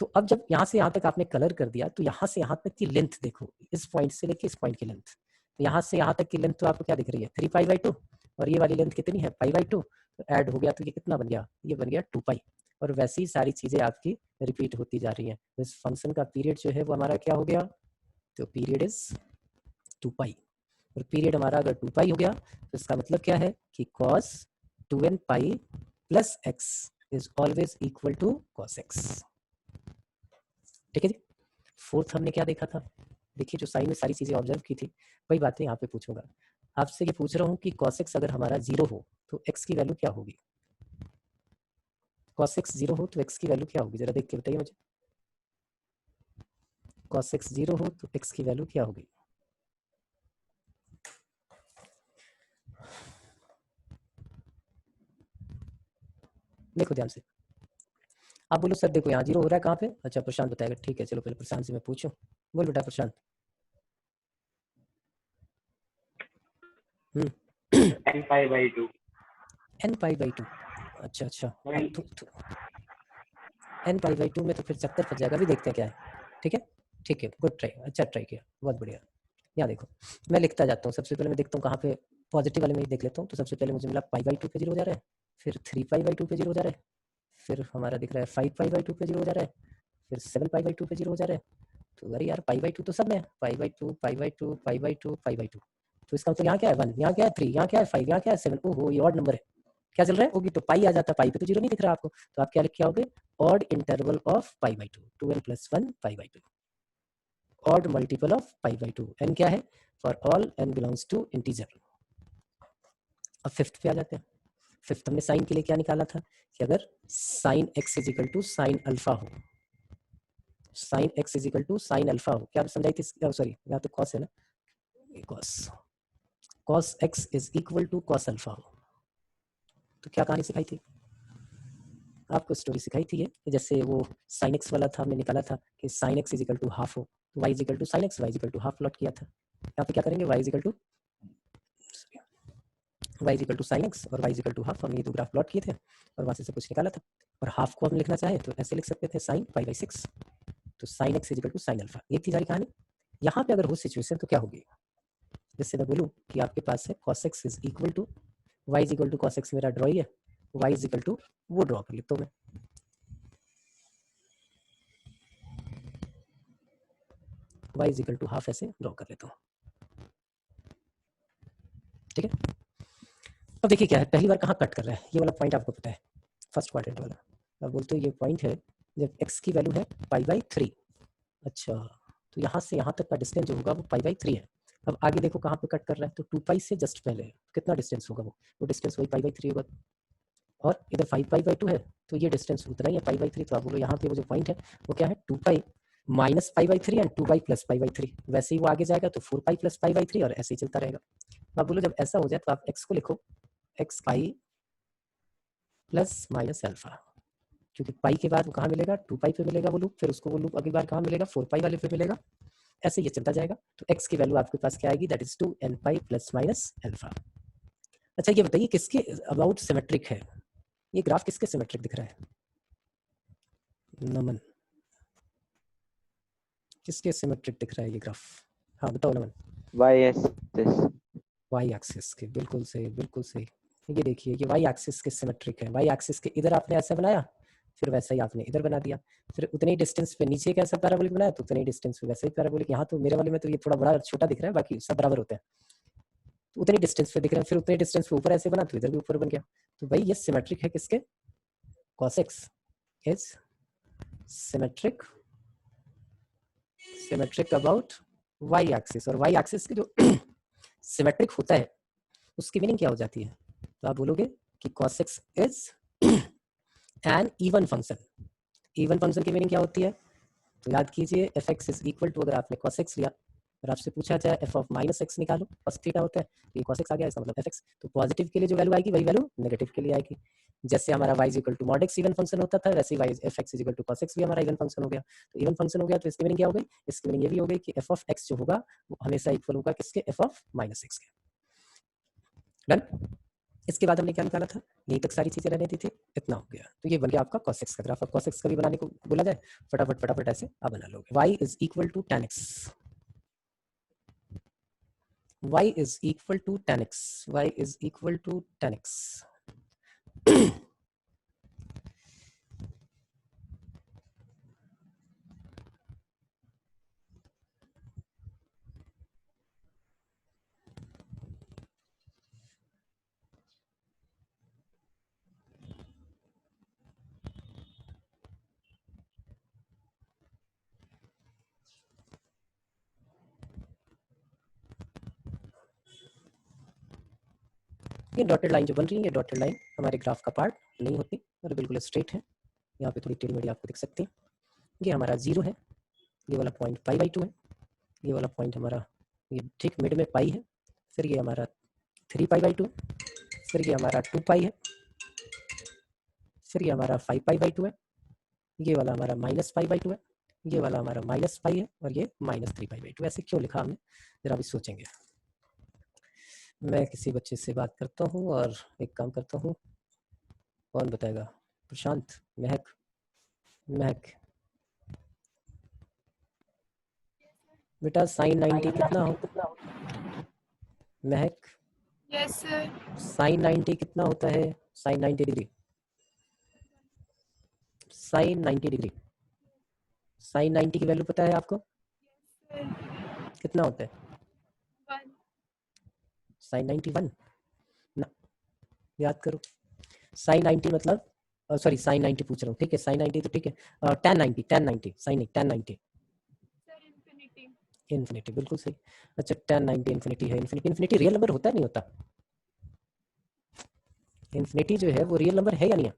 [SPEAKER 1] तो अब जब यहाँ से यहाँ तक आपने कलर कर दिया तो यहाँ से यहाँ तक की लेंथ देखो, इस पॉइंट से लेके इस पॉइंट की लेंथ, तो यहाँ से यहाँ तक की लेंथ तो आपको क्या दिख रही है, 3π/2, और ये वाली लेंथ कितनी है, π/2, तो ऐड हो गया तो ये कितना बन गया, ये बन गया 2π। और वैसी ही सारी चीजें आपकी रिपीट होती जा रही हैं। तो इस फंक्शन का पीरियड जो है वो हमारा क्या हो गया, तो पीरियड इज 2π। और पीरियड हमारा अगर 2π हो गया तो इसका मतलब क्या है कि cos 2nπ plus x is always equal to cos x। ठीक है जी। फोर्थ हमने क्या देखा था, देखिए जो साइन में सारी चीजें ऑब्जर्व की थी वही बातें यहाँ पे पूछूंगा आपसे। ये पूछ रहा हूँ कि cos x अगर हमारा 0 हो तो x की वैल्यू क्या होगी, cos x 0 हो तो x की वैल्यू क्या होगी, जरा देख के बताइए मुझे। cos x 0 हो तो x की वैल्यू क्या होगी, देखो ध्यान से। आप बोलो सर देखो यहाँ 0 हो रहा है, कहाँ पे, अच्छा प्रशांत बताएगा, ठीक है चलो पहले प्रशांत से मैं पूछूं। बोल बेटा प्रशांत।
[SPEAKER 3] nπ/2
[SPEAKER 1] nπ/2, अच्छा अच्छा, nπ/2 में तो फिर चक्कर फंस जाएगा, अभी देखते हैं क्या है। ठीक है ठीक है, गुड ट्राई, अच्छा ट्राई किया, बहुत बढ़िया। यहाँ देखो मैं लिखता जाता हूँ, सबसे पहले मैं देखता हूँ कहाँ पे, पॉजिटिव वाले में ही देख लेता हूँ। तो सबसे पहले मुझे मिला π/2 पे 0 हो जा रहा है, फिर 3π/2 पे 0 हो जा रहा है, फिर हमारा दिख रहा है 5π/2 पे 0 हो जा रहा है, फिर 7π/2 पे 0 हो जा रहा है। तो अरे यार π/2 तो सब में है, π/2 π/2 π/2 π/2, तो इसका मतलब यहाँ क्या है 1, यहाँ क्या है 3, यहाँ क्या है 5, यहाँ क्या है 7, ओहो ये ऑड नंबर है, क्या चल रहा है, होगी तो पाई आ जाता, पाई पे तो 0 नहीं दिख रहा आपको, तो आप क्या लिख के आओगे, odd interval of π/2, 2n + 1 π/2, odd multiple of π/2, n क्या है, for all n belongs to integer. अब फिफ्थ पे आ जाते हैं। फिफ्थ हमने साइन के लिए क्या निकाला था कि अगर साइन x = साइन अल्फा हो, साइन x = साइन अल्फा हो, क्या समझाई थी, सॉरी यहाँ तो कॉस है ना, cos x = cos अल्फा हो, तो क्या कहानी सिखाई थी आपको, स्टोरी सिखाई थी ये, जैसे वो साइन x वाला था, हमने निकाला था कि साइन x = हाफ हो, तो y = sine x, y = half plot किया था। यहाँ पे क्या करेंगे, y = साइन x और y = हाफ, हमने ये दो ग्राफ प्लॉट किए थे और वहां से सब कुछ निकाला था। और हाफ को हम लिखना चाहे तो ऐसे लिख सकते थे, साइन π/6, तो साइन x = साइन अल्फा, ये थी सारी कहानी। यहाँ पे अगर हो सिचुएशन तो क्या होगी, जैसे मैं बोलूँ कि आपके पास है cos x = y = cos x, मेरा ड्रॉ ही है, y = वो ड्रॉ कर लेता हूँ मैं, y = हाफ ऐसे ड्रॉ कर लेता हूँ। ठीक है, अब देखिए क्या है, पहली बार कहाँ कट कर रहा है, ये वाला पॉइंट आपको पता है, फर्स्ट क्वाड्रेंट वाला। अब बोलते हो ये पॉइंट है जब x की वैल्यू है π/3, अच्छा तो यहाँ से यहाँ तक का डिस्टेंस जो होगा वो π/3 है। अब आगे देखो कहाँ पे कट कर रहा है, तो 2π से जस्ट पहले कितना डिस्टेंस होगा, वो डिस्टेंस वही π/3 होगा, और इधर 5π/2 है तो ये डिस्टेंस उतना ही है π/3। तो आप बोलो यहाँ पे वो जो पॉइंट है वो क्या है, 2π - π/3 एंड 2π + π/3, वैसे ही वो आगे जाएगा तो 4π + π/3 और ऐसे ही चलता रहेगा। आप बोलो जब ऐसा हो जाए तो आप x को लिखो xi ± अल्फा, क्योंकि पाई के बाद वो कहाँ मिलेगा, 2π पे मिलेगा वो लूप, फिर उसको वो लूप अगली बार कहाँ मिलेगा, 4π वाले पे मिलेगा, ऐसे ये चलता जाएगा। तो x की वैल्यू आपके पास क्या आएगी, दैट इज 2nπ ± अल्फा। अच्छा ये बताइए किसके अबाउट सिमेट्रिक है, ये ग्राफ किसके सिमेट्रिक दिख रहा है, नमन किसके सिमेट्रिक दिख रहा है ये ग्राफ, हाँ बताओ नमन। y एक्सिस के, बिल्कुल सही बिल्कुल सही। ये देखिए ये y एक्सिस के सिमेट्रिक है, y एक्सिस के इधर आपने ऐसा बनाया, फिर वैसा ही आपने इधर बना दिया, फिर उतने ही डिस्टेंस पे नीचे कैसा पैराबोलिक बनाया तो उतने ही डिस्टेंस पे वैसे ही पैराबोलिक। यहाँ तो मेरे वाले में तो ये थोड़ा बड़ा छोटा दिख रहा है, बाकी सब बराबर होते हैं, तो उतने डिस्टेंस पे दिख रहे हैं, फिर उतने डिस्टेंस पे ऊपर ऐसे बना तो इधर भी ऊपर बन गया। तो भाई ये सिमेट्रिक है किसके, cos x is symmetric about y axis, और y एक्सिस के जो सिमेट्रिक होता है उसकी मीनिंग क्या हो जाती है? तो आप बोलोगे कि cos x is an even function. Even function की मीनिंग क्या होती है? तो याद कीजिए f x is equal to, अगर आपने cos x लिया और आपसे पूछा जाए एफ ऑफ माइनस एक्स निकालो, cos थीटा होता है, तो ये cos x आ गया, इसका मतलब एफ एक्स। तो पॉजिटिव के लिए जो वैल्यू आएगी वही वैल्यू नेगेटिव के लिए आएगी। जैसे हमारा y is equal to mod x even function होता था, वैसे y f x is equal to cos x भी हमारा इवन फंक्शन हो गया। तो इवन फंक्शन हो गया तो इसकी मीनिंग क्या हो गई? इसकी मीनिंग ये भी हो गई कि एफ ऑफ x जो होगा वो हमेशा इक्वल होगा किसके? एफ ऑफ माइनस एक्स के। डन। इसके बाद हमने क्या निकाला था? यही तक सारी चीजें रहने दी थी, इतना हो गया। तो ये बन गया आपका cos x का ग्राफ। अब cos x का भी बनाने को बोला जाए, फटाफट फटाफट ऐसे आप बना लोगे। y is equal to tan x, y is equal to tan x, y is equal to tan x। ये डॉटेड लाइन जो बन रही है, ये डॉटेड लाइन हमारे ग्राफ का पार्ट नहीं होती और बिल्कुल स्ट्रेट है। यहाँ पे थोड़ी टेढ़ी मेढ़ी आपको दिख सकती है। ये हमारा 0 है, ये वाला पॉइंट π/2 है, ये वाला पॉइंट हमारा ये ठीक मिड में पाई है, फिर ये हमारा 3π/2, फिर ये हमारा 2π है, फिर ये हमारा 5π/2 है, ये वाला हमारा -π/2 है, ये वाला हमारा -π है और ये -3π/2। ऐसे क्यों लिखा हमने, जरा भी सोचेंगे। मैं किसी बच्चे से बात करता हूँ और एक काम करता हूँ, कौन बताएगा? प्रशांत, महक, महक बेटा sin 90 कितना होता है? महक,
[SPEAKER 5] यस सर।
[SPEAKER 1] sin 90 कितना होता है? sin 90 degree, sin 90 degree, sin 90 की वैल्यू पता है आपको? कितना होता है? sin 91 ना, याद करो। sin 90 मतलब सॉरी sin 90 पूछ रहा हूँ, ठीक है? sin 90 तो ठीक है, tan 90, tan 90, sin नहीं tan 90, इन्फिनिटी, बिल्कुल सही। अच्छा tan 90 इन्फिनिटी है, इन्फिनिटी रियल नंबर होता है नहीं होता? इन्फिनिटी जो है वो रियल नंबर है या नहीं है?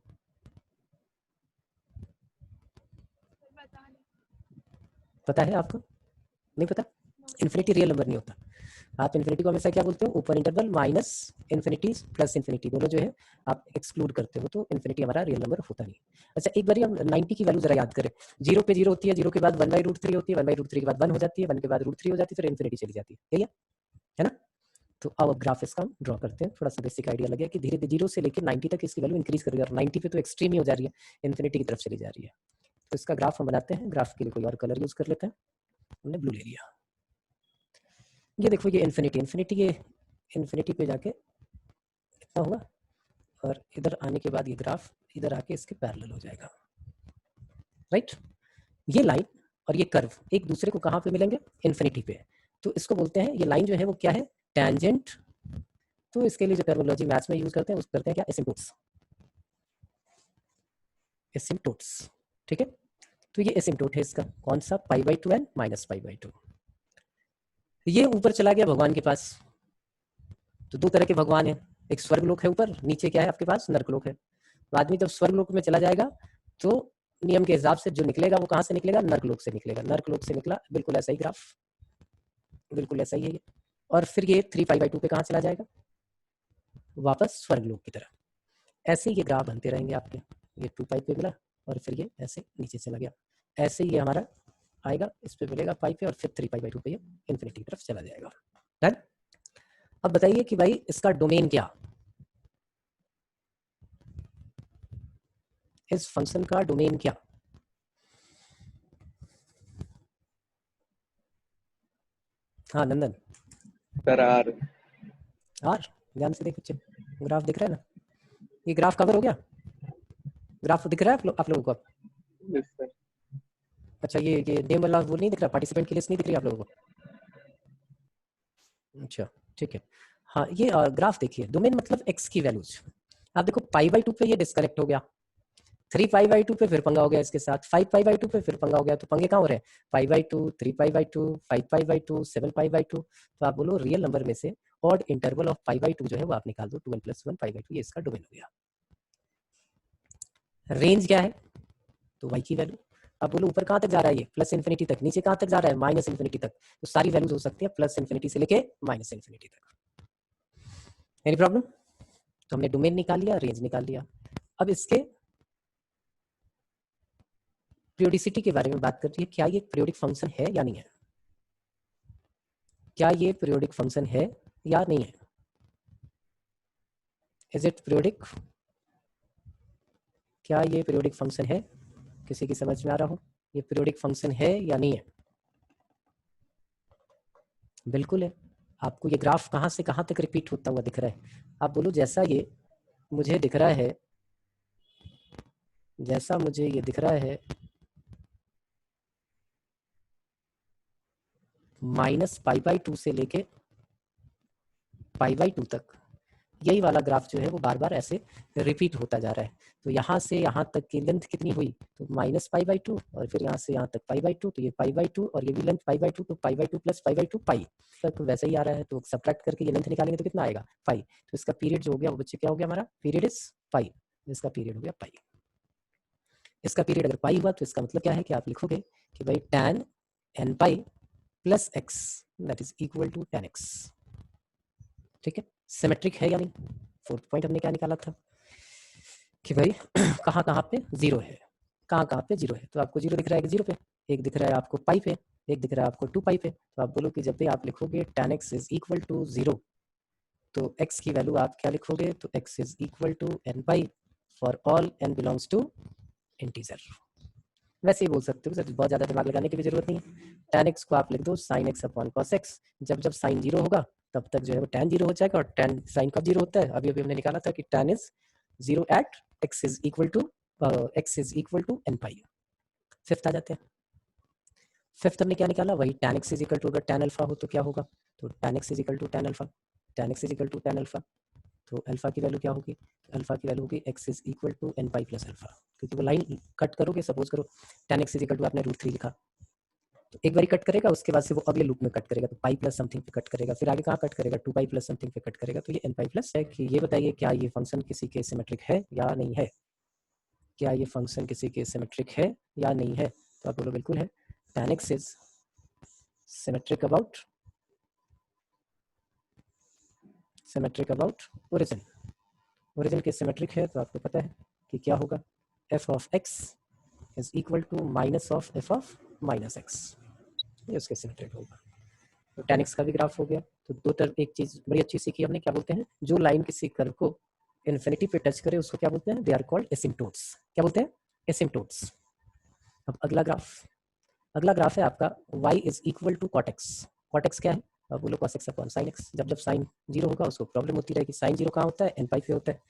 [SPEAKER 1] पता है आपको? नहीं पता? इन्फिनिटी रियल नंबर नहीं होता। आप इन्फिनिटी को हमेशा क्या बोलते हो? Open interval minus infinity plus infinity, दोनों जो है आप एक्सक्लूड करते हो, तो इन्फिनिटी हमारा रियल नंबर होता नहीं। अच्छा एक बार हम 90 की वैल्यू जरा याद करें। 0 पे 0 होती है, 0 के बाद 1/√3 होती है, 1/√3 के बाद 1 हो जाती है, 1 के बाद √3 हो जाती है, फिर इन्फिनिटी चली जाती है, यही है ना? तो अब ग्राफ इसका हम ड्रॉ करते हैं। थोड़ा सा बेसिक आइडिया लगे कि धीरे धीरे 0 से लेकर 90 तक इसकी वैल्यू इंक्रीज कर रही है और 90 पे तो एक्सट्रीम ही हो जा रही है, इन्फिनिटी की तरफ चली जा रही है। तो इसका ग्राफ हम बनाते हैं। ग्राफ के लिए कोई और कलर यूज कर लेते हैं, हमने ब्लू ले लिया। ये देखो ये इन्फिनिटी, ये इन्फिनिटी पे जाके कितना होगा और इधर आने के बाद ये ग्राफ इधर आके इसके पैरेलल हो जाएगा, राइट? ये लाइन और ये कर्व एक दूसरे को कहाँ पे मिलेंगे? इन्फिनिटी पे। तो इसको बोलते हैं, ये लाइन जो है वो क्या है? टेंजेंट। तो इसके लिए जो टर्मिनोलॉजी मैथ्स में यूज करते हैं उसको करते हैं क्या? एसिम्पटोट्स, एसिम्पटोट्स, ठीक है? तो ये एसिम्पटोट है इसका, कौन सा? π/2 एंड -π/2। ये ऊपर चला गया भगवान के पास। तो दो तरह के भगवान हैं, एक स्वर्गलोक है ऊपर, नीचे क्या है आपके पास? नरकलोक है। तो आदमी जब स्वर्गलोक में चला जाएगा तो नियम के हिसाब से जो निकलेगा वो कहाँ से निकलेगा? नरकलोक से निकलेगा। नरकलोक से निकला, बिल्कुल ऐसा ही ग्राफ, बिल्कुल ऐसा ही है ये। और फिर ये 3π/2 पे कहाँ चला जाएगा? वापस स्वर्गलोक की तरफ। ऐसे ही ये ग्राफ बनते रहेंगे आपके। ये 2π पे मिला और फिर ये ऐसे नीचे चला गया, ऐसे ही ये हमारा आएगा, इस पे मिलेगा पाई पे और फिर 3π/2 पे ये इन्फिनिटी की तरफ चला जाएगा। डन? अब बताइए कि भाई इसका डोमेन क्या? इस फंक्शन का डोमेन क्या? हाँ नंदन।
[SPEAKER 3] Sir are.
[SPEAKER 1] आर, ध्यान से देख बच्चे, ग्राफ दिख रहा है ना? ये ग्राफ कवर हो गया? ग्राफ दिख रहा है आप लोगों को?
[SPEAKER 3] Yes sir.
[SPEAKER 1] अच्छा ये नेम वाला वो नहीं दिख रहा? पार्टिसिपेंट की लिस्ट नहीं दिख रही आप लोगों को? अच्छा ठीक है। हाँ ये ग्राफ देखिए, डोमेन मतलब x की वैल्यूज। आप देखो π/2 पे ये डिस्कनेक्ट हो गया, 3π/2 पे फिर पंगा हो गया इसके साथ, 5π/2 पे फिर पंगा हो गया। तो पंगे कहाँ हो रहे हैं? π/2, 3π/2, 5π/2, 7π/2। तो आप बोलो रियल नंबर में से odd interval of pi by 2 जो है वो आप निकाल दो, 2n + 1 पाई बाई 2, ये इसका डोमेन हो गया। रेंज क्या है? तो y की वैल्यू, अब बोलो ऊपर कहाँ तक जा रहा है ये, प्लस इन्फिनिटी तक, नीचे कहाँ तक जा रहा है, माइनस इन्फिनिटी तक, तो सारी वैल्यूज हो सकती है प्लस इन्फिनिटी से लेके माइनस इन्फिनिटी तक। Any problem? तो हमने डोमेन निकाल लिया, रेंज निकाल लिया। अब इसके पीरियोडिसिटी के बारे में बात करती है, क्या ये पीरियोडिक फंक्शन है या नहीं है, क्या ये पीरियोडिक फंक्शन है या नहीं है, इज इट पीरियोडिक, क्या ये पीरियोडिक फंक्शन है, किसी की समझ में आ रहा हो, ये पीरियोडिक फंक्शन है या नहीं है? बिल्कुल है। आपको ये ग्राफ कहाँ से कहाँ तक रिपीट होता हुआ दिख रहा है, आप बोलो जैसा ये मुझे दिख रहा है, जैसा मुझे ये दिख रहा है -π/2 से लेके π/2 तक, यही वाला ग्राफ जो है वो बार बार ऐसे रिपीट होता जा रहा है। तो यहाँ से यहाँ तक की लेंथ कितनी हुई, तो -π/2, और फिर यहाँ से यहाँ तक π/2, तो ये π/2 और ये भी लेंथ π/2, तो π/2 + π/2 पाई तक वैसे ही आ रहा है। तो सब्ट्रैक्ट करके ये लेंथ निकालेंगे तो कितना आएगा, पाई। तो इसका पीरियड जो हो गया वो बच्चे क्या हो गया हमारा, पीरियड इज पाई, इसका पीरियड हो गया पाई। इसका पीरियड अगर पाई हुआ तो इसका मतलब क्या है कि आप लिखोगे कि भाई tan n pi + x that is equal to tan x। ठीक है, सिमेट्रिक है या नहीं। फोर्थ पॉइंट हमने क्या निकाला था कि भाई कहाँ कहाँ पे जीरो है, कहाँ कहाँ पे जीरो है, तो आपको जीरो दिख रहा है कि जीरो पे, एक दिख रहा है आपको पाई पे, एक दिख रहा है आपको 2 पाई पे। तो आप बोलो कि जब भी आप लिखोगे tan x is equal to 0, तो x की वैल्यू आप क्या लिखोगे, तो x is equal to n pi for all n belongs to integer. वैसे ही बोल सकते हो, बहुत ज्यादा दिमाग लगाने की भी जरूरत नहीं है। tan x को आप लिख दो sin x upon cos x, जब जब साइन जीरो होगा तब तक जो है वो tan जीरो हो जाएगा, और tan साइन कब जीरो होता है, अभी अभी हमने निकाला था कि tan is zero at x is equal to n pi. Fifth आ जाते हैं। फिफ्थ हमने क्या निकाला, वही tan x is equal to, अगर tan अल्फा हो तो क्या होगा, तो tan x is equal to tan alpha, tan x is equal to tan alpha, तो अल्फा की वैल्यू क्या होगी, अल्फा की वैल्यू होगी x is equal to n pi plus alpha, क्योंकि वो लाइन कट करोगे, सपोज करो tan x is equal to आपने √3 लिखा, तो एक बार कट करेगा, उसके बाद से वो अगले लूप में कट करेगा, तो पाई प्लस समथिंग पे कट करेगा, फिर आगे कहाँ कट करेगा, 2 पाई प्लस समथिंग पे कट करेगा, तो ये n पाई प्लस है। कि ये बताइए क्या ये फंक्शन किसी के सिमेट्रिक है या नहीं है, क्या ये फंक्शन किसी के सिमेट्रिक है या नहीं है, तो आप बोलो बिल्कुल है। tan x is symmetric about origin, origin के सिमेट्रिक है, तो आपको पता है कि क्या होगा, f of x is equal to minus of f of minus x, ये उसके सिमेट्रिक होगा। तो tan x का भी ग्राफ हो गया। तो दो तरफ एक चीज बड़ी अच्छी सीखी हमने, क्या बोलते हैं, जो लाइन किसी कर्व को इन्फिनिटी पे टच करे उसको क्या बोलते हैं, दे आर कॉल्ड एसिम्पटोट्स। क्या बोलते हैं, एसिम्पटोट्स। अब अगला ग्राफ है आपका y is equal to cot x। cot x क्या है, अब बोलो cos x upon sin x। जब जब साइन जीरो होगा उसको प्रॉब्लम होती रहेगी, साइन जीरो कहाँ होता है, n पाई पे होता है।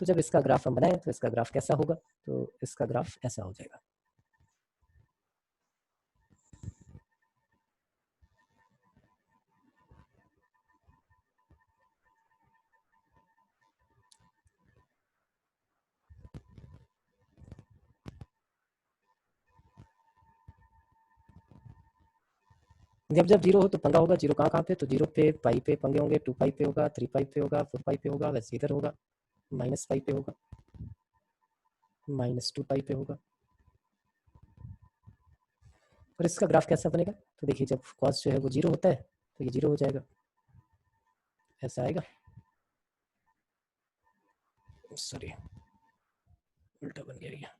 [SPEAKER 1] तो जब इसका ग्राफ हम बनाएं तो इसका ग्राफ कैसा होगा, तो इसका ग्राफ ऐसा हो जाएगा। जब जब जीरो हो तो पंगा होगा, जीरो कहाँ कहाँ पे, तो जीरो पे पाई पे पंगे होंगे, 2 पाई पे होगा, 3 पाई पे होगा, 4 पाई पे होगा, वैसे इधर होगा माइनस पाई पे होगा, -2 पाई पे होगा। और इसका ग्राफ कैसा बनेगा, तो देखिए जब कॉस जो है वो जीरो होता है तो ये जीरो हो जाएगा, ऐसा आएगा, सॉरी उल्टा बन गया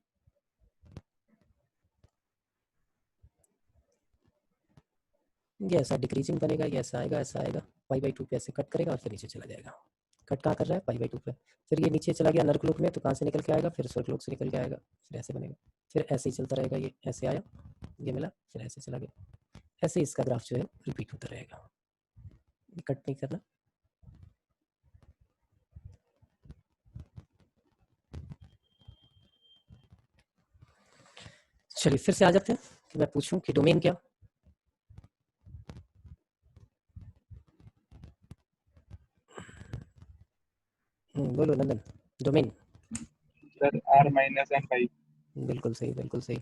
[SPEAKER 1] ये, ऐसा डिक्रीजिंग बनेगा, ये ऐसा आएगा, ऐसा आएगा, π/2 पे ऐसे कट करेगा और फिर नीचे चला जाएगा। कट कहाँ कर रहा है, π/2 पे, फिर ये नीचे चला गया नर्क लोक में, तो कहाँ से निकल के आएगा, फिर स्वर्ग लोक से निकल के आएगा, फिर ऐसे बनेगा, फिर ऐसे ही चलता रहेगा, ये ऐसे आया, ये मिला, फिर ऐसे चला गया, ऐसे इसका ग्राफ जो है रिपीट होता रहेगा, कट नहीं करना। चलिए फिर से आ जाते हैं कि मैं पूछूं कि डोमेन क्या, बोलो Nandan, domain.
[SPEAKER 3] Sir r minus n pi.
[SPEAKER 1] बिल्कुल सही, बिल्कुल सही,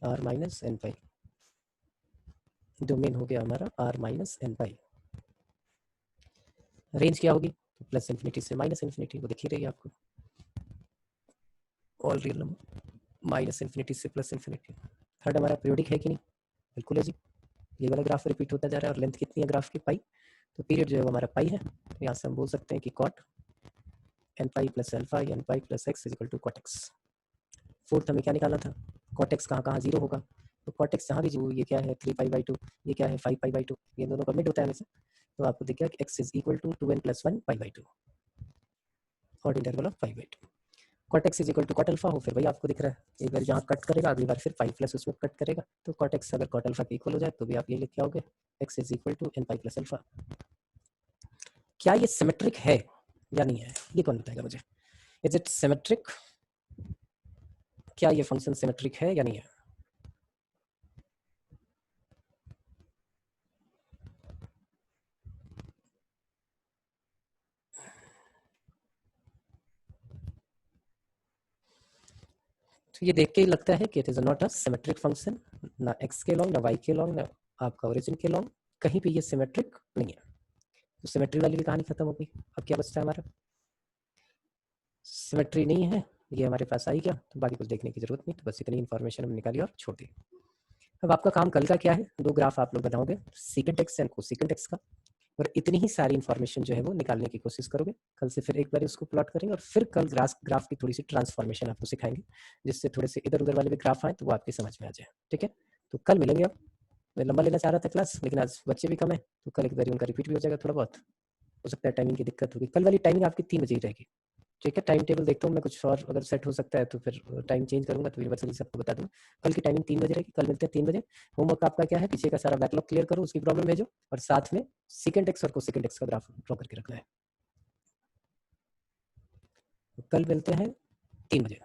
[SPEAKER 1] r minus n pi, domain हो गया हमारा r minus n pi. Range क्या होगी, तो प्लस इन्फिनिटी से माइनस इन्फिनिटी, वो दिख ही रही है आपको, all real number minus infinity से प्लस इन्फिनिटी। थर्ड हमारा पीरियडिक है कि नहीं, बिल्कुल है जी, ये वाला ग्राफ रिपीट होता जा रहा है और लेंथ कितनी है ग्राफ की, पाई, तो पीरियड जो है वो हमारा पाई है, तो यहाँ से हम बोल सकते हैं कि cot n pi plus alpha n pi plus x is equal to cot x. Fourth हमें क्या निकालना था, कॉट एक्स कहाँ कहाँ जीरो होगा, तो कॉट एक्स जहाँ भी जीरो, ये क्या है 3π/2, ये क्या है 5π/2, ये दोनों का मिड होता है वैसे, तो आपको दिख गया कि x is equal to 2n + 1 π/2 और interval of 5/2। Cot x is equal to cot alpha हो, फिर वही आपको दिख रहा है, एक बार जहाँ कट करेगा अगली बार फिर 5 प्लस उसमें कट करेगा, तो कॉट एक्स अगर कॉट अल्फा के इक्वल हो जाए तो भी आप ये लिख के आओगे x is equal to n pi plus alpha. क्या ये सिमेट्रिक है या नहीं है, ये कौन बताएगा मुझे, इज इट सिमेट्रिक, क्या ये फंक्शन सिमेट्रिक है या नहीं है। तो ये देख के ही लगता है कि it is not a symmetric function, ना x के लॉन्ग ना y के लॉन्ग ना आपका ओरिजिन के लॉन्ग, कहीं पे ये सिमेट्रिक नहीं है, तो सिमेट्री वाली भी कहानी खत्म हो गई। अब क्या बचता है हमारा, सिमेट्री नहीं है, ये हमारे पास आई क्या, तो बाकी कुछ देखने की जरूरत नहीं, तो बस इतनी इन्फॉर्मेशन हमने निकाली और छोड़ दी। अब आपका काम कल का क्या है, दो ग्राफ आप लोग बनाओगे, secant x and cosecant x का, और इतनी ही सारी इन्फॉर्मेशन जो है वो निकालने की कोशिश करोगे। कल से फिर एक बार उसको प्लॉट करेंगे और फिर कल ग्राफ की थोड़ी सी ट्रांसफॉर्मेशन आपको सिखाएंगे, जिससे थोड़े से इधर उधर वाले भी ग्राफ आए तो वो आपकी समझ में आ जाए। ठीक है, तो कल मिलेंगे। अब मैं लंबा लेना चाह रहा था क्लास, लेकिन आज बच्चे भी कम है, तो कल एक बार उनका रिपीट भी हो जाएगा, थोड़ा बहुत हो सकता है टाइमिंग की दिक्कत होगी। कल वाली टाइमिंग आपकी 3 बजे ही रहेगी। ठीक है, टाइम टेबल देखता हूँ मैं, कुछ और अगर सेट हो सकता है तो फिर टाइम चेंज करूंगा, तो यूनिवर्सली सबको बता दूंगा। कल की टाइमिंग 3 बजे रहेगी, कल मिलते हैं 3 बजे। होमवर्क आपका क्या है, पीछे का सारा बैकलॉग क्लियर करो, उसकी प्रॉब्लम भेजो, और साथ में सीकेंट एक्स और कोसेकेंट एक्स का ग्राफ ड्रॉ करके रखना है। कल मिलते हैं 3 बजे।